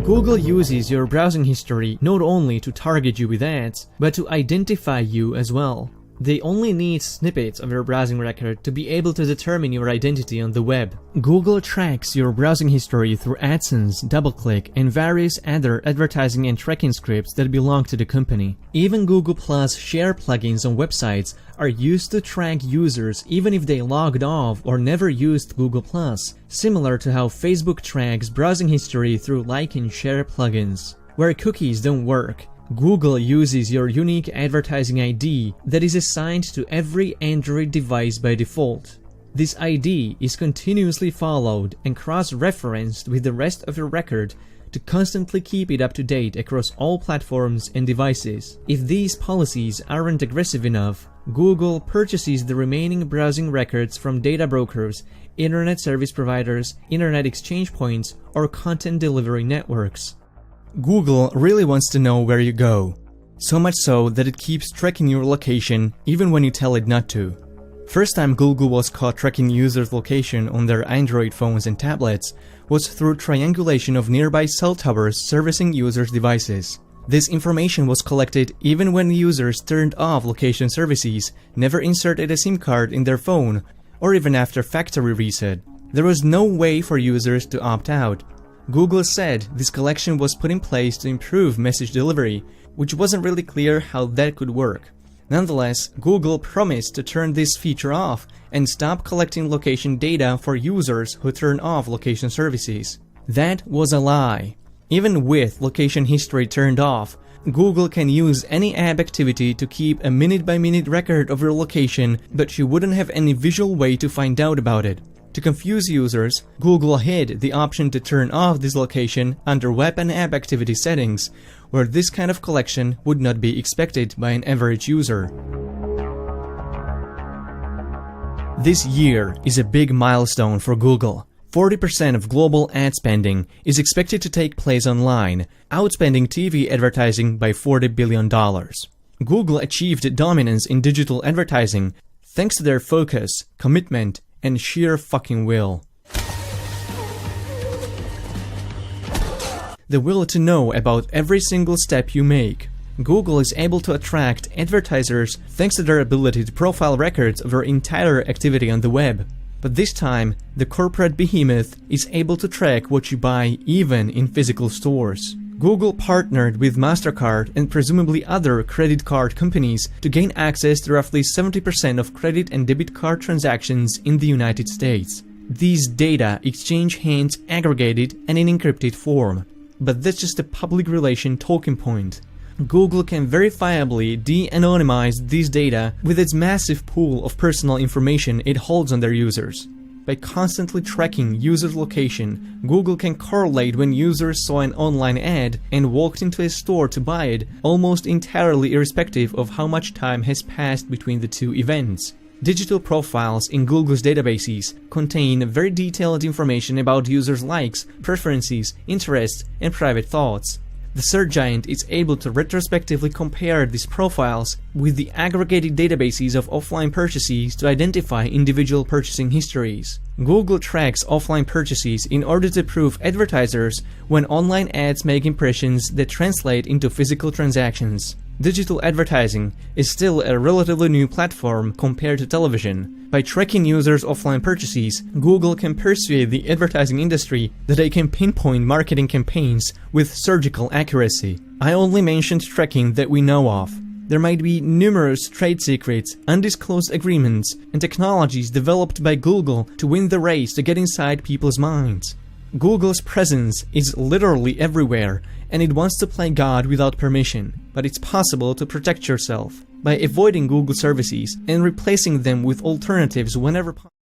Google uses your browsing history not only to target you with ads, but to identify you as well. They only need snippets of your browsing record to be able to determine your identity on the web. Google tracks your browsing history through AdSense, DoubleClick, and various other advertising and tracking scripts that belong to the company. Even Google Plus share plugins on websites are used to track users even if they logged off or never used Google Plus, similar to how Facebook tracks browsing history through like and share plugins. Where cookies don't work, Google uses your unique advertising ID that is assigned to every Android device by default. This ID is continuously followed and cross-referenced with the rest of your record to constantly keep it up to date across all platforms and devices. If these policies aren't aggressive enough, Google purchases the remaining browsing records from data brokers, internet service providers, internet exchange points, or content delivery networks. Google really wants to know where you go, so much so that it keeps tracking your location even when you tell it not to. First time Google was caught tracking users' location on their Android phones and tablets was through triangulation of nearby cell towers servicing users' devices. This information was collected even when users turned off location services, never inserted a SIM card in their phone, or even after factory reset. There was no way for users to opt out. Google said this collection was put in place to improve message delivery, which wasn't really clear how that could work. Nonetheless, Google promised to turn this feature off and stop collecting location data for users who turn off location services. That was a lie. Even with location history turned off, Google can use any app activity to keep a minute-by-minute record of your location, but you wouldn't have any visual way to find out about it. To confuse users, Google hid the option to turn off this location under Web and App Activity settings, where this kind of collection would not be expected by an average user. This year is a big milestone for Google. 40% of global ad spending is expected to take place online, outspending TV advertising by $40 billion. Google achieved dominance in digital advertising thanks to their focus, commitment, and sheer fucking will. The will to know about every single step you make. Google is able to attract advertisers thanks to their ability to profile records of your entire activity on the web. But this time, the corporate behemoth is able to track what you buy even in physical stores. Google partnered with MasterCard and presumably other credit card companies to gain access to roughly 70% of credit and debit card transactions in the United States. These data exchange hands aggregated and in encrypted form. But that's just a public relation talking point. Google can verifiably de-anonymize these data with its massive pool of personal information it holds on their users. By constantly tracking users' location, Google can correlate when users saw an online ad and walked into a store to buy it, almost entirely irrespective of how much time has passed between the two events. Digital profiles in Google's databases contain very detailed information about users' likes, preferences, interests, and private thoughts. The search giant is able to retrospectively compare these profiles with the aggregated databases of offline purchases to identify individual purchasing histories. Google tracks offline purchases in order to prove advertisers when online ads make impressions that translate into physical transactions. Digital advertising is still a relatively new platform compared to television. By tracking users' offline purchases, Google can persuade the advertising industry that they can pinpoint marketing campaigns with surgical accuracy. I only mentioned tracking that we know of. There might be numerous trade secrets, undisclosed agreements, and technologies developed by Google to win the race to get inside people's minds. Google's presence is literally everywhere, and it wants to play God without permission, but it's possible to protect yourself by avoiding Google services and replacing them with alternatives whenever possible.